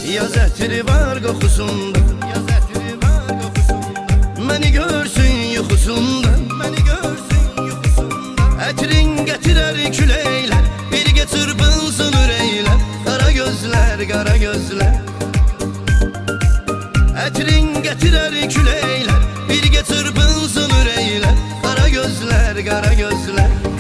Yaz ətri var qoxusunda, yaz ətri var qoxusunda. Məni görsün yuxusunda, məni görsün yuxusunda. Ətrin gətirər küləklər, birgə çırpınsın ürəklər. Qara gözlər, qara gözlər. Ətrin gətirər küləklər, birgə çırpınsın ürəklər. Qara gözlər, qara gözlər.